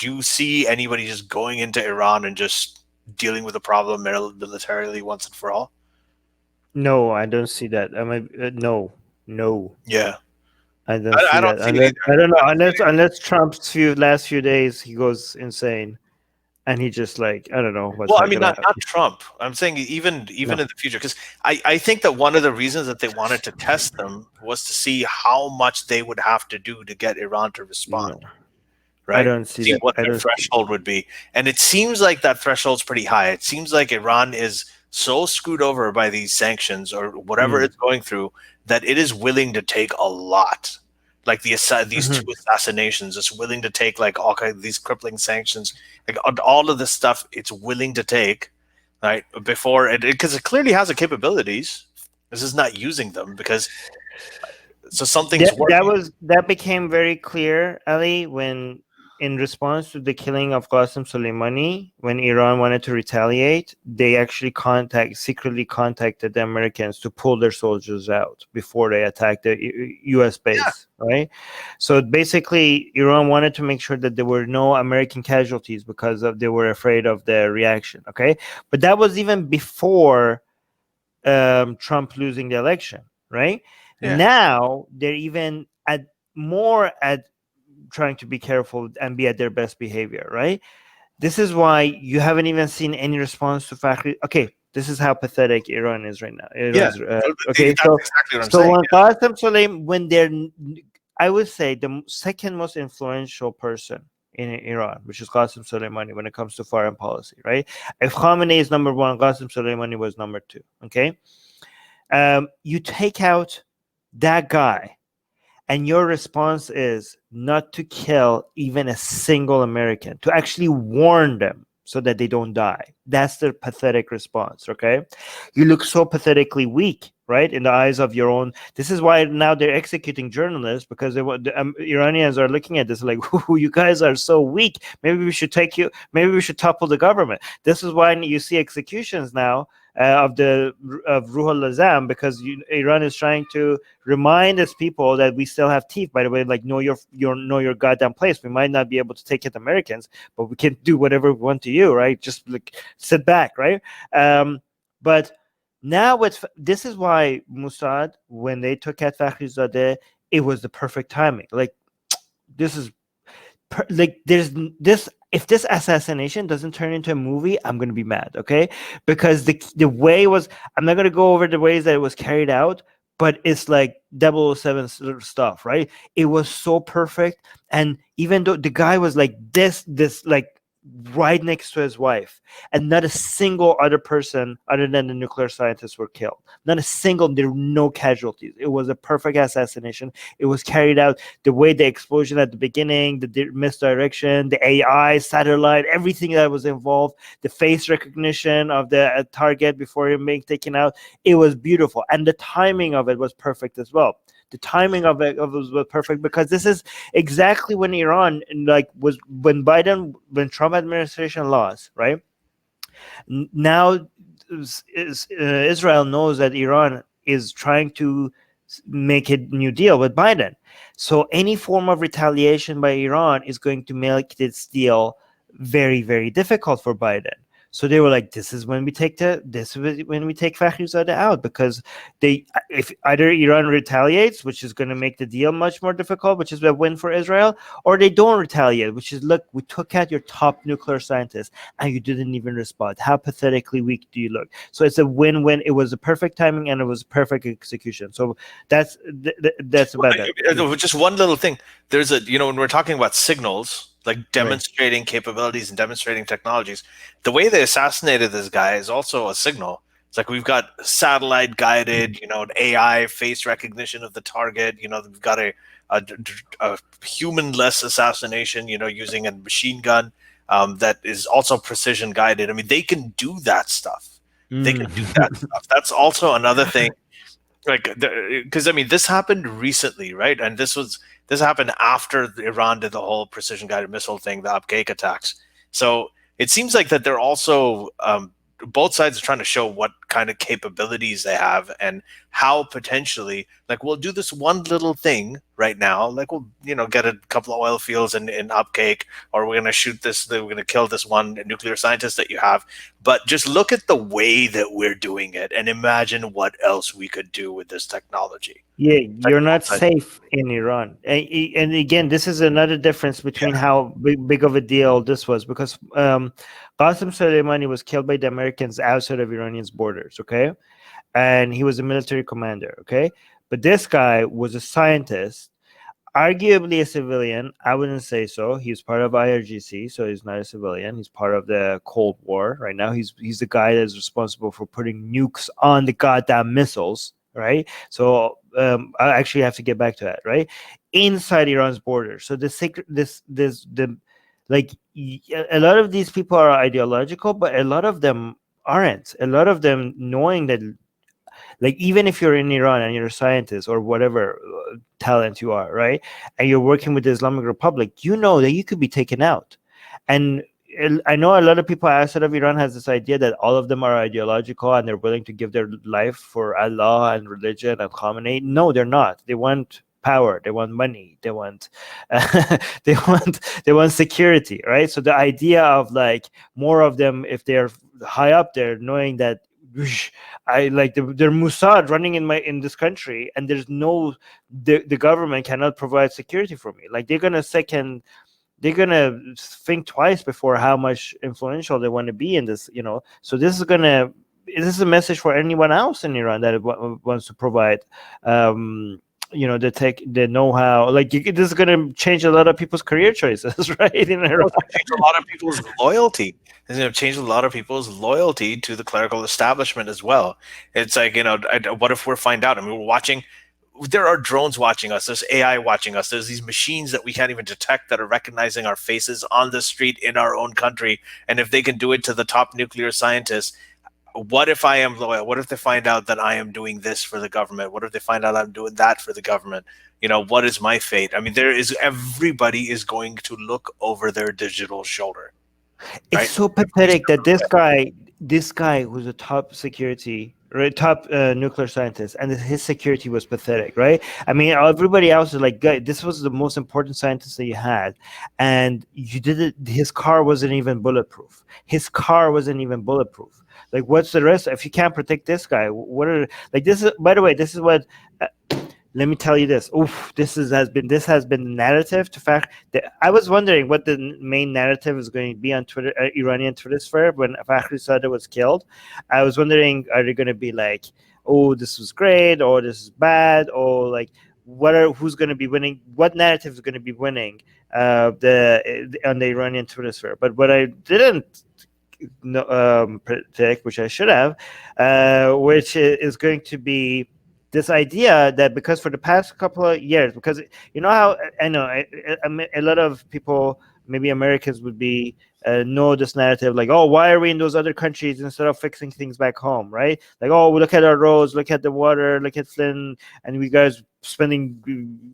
do you see anybody just going into Iran and just dealing with the problem militarily once and for all? No, I don't see that. I mean, no, Yeah, I don't see I don't that. see it Unless either. I don't know, I don't see it either. unless Trump's last few days he goes insane and he just like I don't know what's Well, I mean, gonna not happen. Trump. I'm saying even No, in the future, because I think that one of the reasons that they wanted to test them was to see how much they would have to do to get Iran to respond, no, I right? don't see See that. what I their don't see. threshold would be. And it seems like that threshold's pretty high. It seems like Iran is so screwed over by these sanctions or whatever Mm. it's going through that it is willing to take a lot. Like these two Mhm. assassinations, it's willing to take like all kind of these crippling sanctions, like all of this stuff. It's willing to take, right? Before it, because it clearly has the capabilities. This is not using them because so something's working. That became very clear, Ali, when in response to the killing of Qasem Soleimani, when Iran wanted to retaliate, they actually secretly contacted the Americans to pull their soldiers out before they attacked the U.S. Yeah, base, right? So basically, Iran wanted to make sure that there were no American casualties because they were afraid of the reaction, okay? But that was even before Trump losing the election, right? yeah. Now they're even at trying to be careful and be at their best behavior, right? This is why you haven't even seen any response to Fakhri. Okay, this is how pathetic Iran is right now. Yeah, Okay, that's exactly what I'm so saying. when Qasem Soleimani, when they're, I would say the second most influential person in Iran, which is Qasem Soleimani, when it comes to foreign policy, right? If Khamenei is number one, Qasem Soleimani was number two. Okay, you take out that guy, and your response is not to kill even a single American, to actually warn them so that they don't die. That's the pathetic response, okay? You look so pathetically weak, right, in the eyes of your own. This is why now they're executing journalists, because the Iranians are looking at this like, you guys are so weak. Maybe we should maybe we should topple the government. This is why you see executions now of Ruhul Azam, because Iran is trying to remind its people that we still have teeth. By the way, like know your goddamn place. We might not be able to take it Americans, but we can do whatever we want to you, right? Just like sit back, right? But now this is why Mossad, when they took out Fakhrizadeh, it was the perfect timing. Like this is like there's this if this assassination doesn't turn into a movie, I'm gonna be mad, okay? Because the way it was, I'm not gonna go over the ways that it was carried out, but it's like 007 sort of stuff, right? It was so perfect, and even though the guy was like this like right next to his wife, and not a single other person other than the nuclear scientists were killed. Not a single, there were no casualties. It was a perfect assassination. It was carried out the way the explosion at the beginning, the misdirection, the AI, satellite, everything that was involved, the face recognition of the target before him being taken out. It was beautiful. And the timing of it was perfect as well. The timing of it was perfect, because this is exactly when Iran, like, was when Trump administration lost, right? Now Israel knows that Iran is trying to make a new deal with Biden. So any form of retaliation by Iran is going to make this deal very, very difficult for Biden. So they were like, "This is when we take Fakhrizadeh out, because if either Iran retaliates, which is going to make the deal much more difficult, which is a win for Israel, or they don't retaliate, which is, look, we took out your top nuclear scientist and you didn't even respond. How pathetically weak do you look?" So it's a win-win. It was a perfect timing and it was a perfect execution. So that's about that. Just one little thing. There's when we're talking about signals, like Right. demonstrating capabilities and demonstrating technologies, the way they assassinated this guy is also a signal. It's like we've got satellite guided, AI face recognition of the target. We've got a human-less assassination, using a machine gun that is also precision guided. I mean, they can do that stuff. They can do that stuff. That's also another thing, like, because I mean, this happened recently, right? And this happened after Iran did the whole precision guided missile thing, the Abqaiq attacks. So it seems like that they're also both sides are trying to show what kind of capabilities they have and how potentially, like, we'll do this one little thing right now. Like we'll, get a couple of oil fields in upcake, or we're going to shoot this, we're going to kill this one nuclear scientist that you have. But just look at the way that we're doing it and imagine what else we could do with this technology. Yeah, Like, you're not safe in Iran. And again, this is another difference between how big of a deal this was, because Qasem Soleimani was killed by the Americans outside of Iranian's borders, okay? And he was a military commander, okay? But this guy was a scientist, arguably a civilian. I wouldn't say so. He's part of IRGC, so he's not a civilian. He's part of the Cold War right now. He's the guy that's responsible for putting nukes on the goddamn missiles, right? So I actually have to get back to that, right? Inside Iran's border. So the secret, like a lot of these people are ideological, but a lot of them aren't. A lot of them knowing that, like, even if you're in Iran and you're a scientist or whatever talent you are, right, and you're working with the Islamic Republic, you know that you could be taken out. And I know a lot of people outside of Iran has this idea that all of them are ideological and they're willing to give their life for Allah and religion and Khamenei. No, they're not. They want power, they want money, they want they want security, right? So the idea of like more of them, if they're high up there, knowing that I like they're Mossad running in this country, and there's no the government cannot provide security for me. Like they're gonna think twice before how much influential they want to be in this, So this is a message for anyone else in Iran that wants to provide the know-how. Like this is going to change a lot of people's career choices, right? In Iran. Change a lot of people's loyalty. It's going to change a lot of people's loyalty to the clerical establishment as well. It's like, what if we find out? I mean, we're watching. There are drones watching us. There's AI watching us. There's these machines that we can't even detect that are recognizing our faces on the street in our own country. And if they can do it to the top nuclear scientists, what if I am loyal? What if they find out that I am doing this for the government? What if they find out I'm doing that for the government? What is my fate? I mean, everybody is going to look over their digital shoulder. It's right? So pathetic that this guy who's a top security, right, top nuclear scientist, and his security was pathetic, right? I mean, everybody else is like, guy, this was the most important scientist that you had, and you did it. His car wasn't even bulletproof. Like, what's the rest? If you can't protect this guy, what are like? This is, by the way, this is what. Let me tell you this. Oof, this has been the narrative. To fact that I was wondering what the main narrative is going to be on Twitter, Iranian Twitter sphere when Fakhrizadeh was killed. I was wondering, are they going to be like, "Oh, this was great," or "This is bad," or like, who's going to be winning? What narrative is going to be winning on the Iranian Twitter sphere? But what I didn't predict, which I should have, which is going to be this idea that because for the past couple of years, because how I know a lot of people, maybe Americans, would be know this narrative, like, oh, why are we in those other countries instead of fixing things back home, right? Like, oh, we look at our roads, look at the water, look at Flint, and we guys spending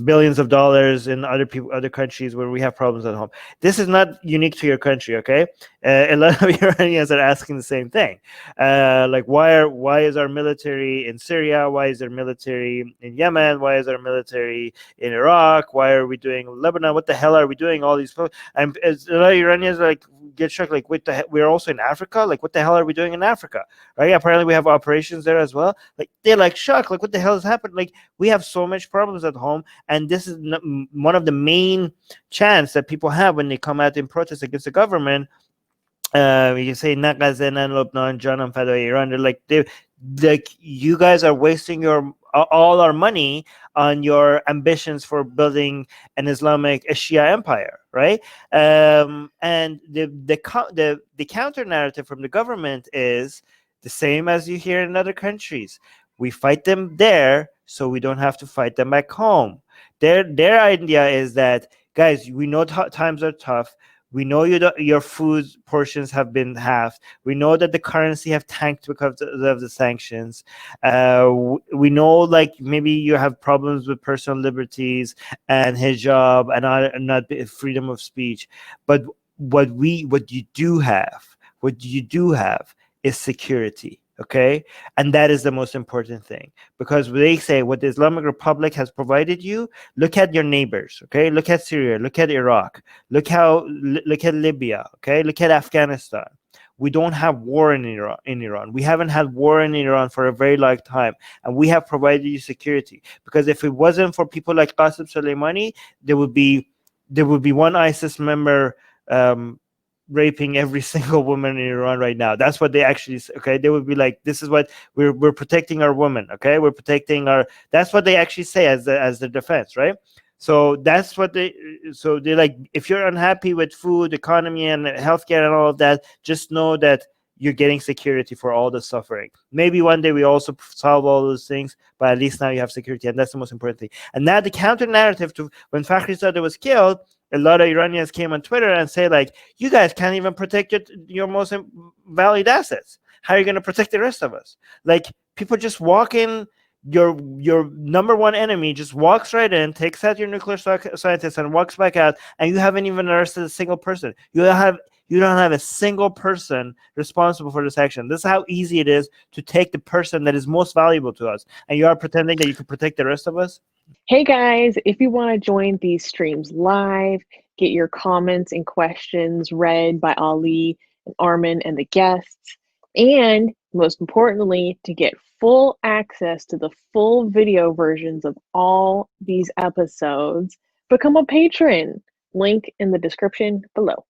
billions of dollars in other countries where we have problems at home. This is not unique to your country, okay? A lot of Iranians are asking the same thing. Like, why is our military in Syria? Why is our military in Yemen? Why is our military in Iraq? Why are we doing Lebanon? What the hell are we doing? All these, and a lot of Iranians like get shocked. Like, what the hell? We're also in Africa. Like, what the hell are we doing in Africa? Right? Apparently, we have operations there as well. Like, they're like shocked. Like, what the hell has happened? Like, we have so much problems at home. And this is one of the main chants that people have when they come out in protest against the government. You say Lebanon, Janam Fadai Iran. They're like, you guys are wasting all our money on your ambitions for building an Islamic Shia empire, right? And the counter narrative from the government is the same as you hear in other countries. We fight them there, so we don't have to fight them back home. Their idea is that, guys, we know times are tough. We know your food portions have been halved. We know that the currency have tanked because of the sanctions. We know, like, maybe you have problems with personal liberties and hijab and not freedom of speech. But what you do have is security. Okay, and that is the most important thing, because they say what the Islamic Republic has provided you. Look at your neighbors. Okay, look at Syria, look at Iraq, look at Libya. Okay, look at Afghanistan. We don't have war in Iran. We haven't had war in Iran for a very long time, and we have provided you security. Because if it wasn't for people like Qasem Soleimani, there would be one ISIS member raping every single woman in Iran right now. That's what they actually say. Okay, they would be like, this is what we're protecting our women. Okay, we're protecting our. That's what they actually say as the defense, right? So that's what so they're like, if you're unhappy with food, economy, and healthcare and all of that, just know that you're getting security for all the suffering. Maybe one day we also solve all those things, but at least now you have security, and that's the most important thing. And now the counter narrative to when Fakhrizadeh was killed, a lot of Iranians came on Twitter and say like, you guys can't even protect your most valued assets. How are you going to protect the rest of us? Like, people just walk in. Your number one enemy just walks right in, takes out your nuclear scientist, and walks back out, and you haven't even arrested a single person. You don't have a single person responsible for this action. This is how easy it is to take the person that is most valuable to us, and you are pretending that you can protect the rest of us. Hey guys, if you want to join these streams live, get your comments and questions read by Ali and Armin and the guests, and most importantly, to get full access to the full video versions of all these episodes, become a patron. Link in the description below.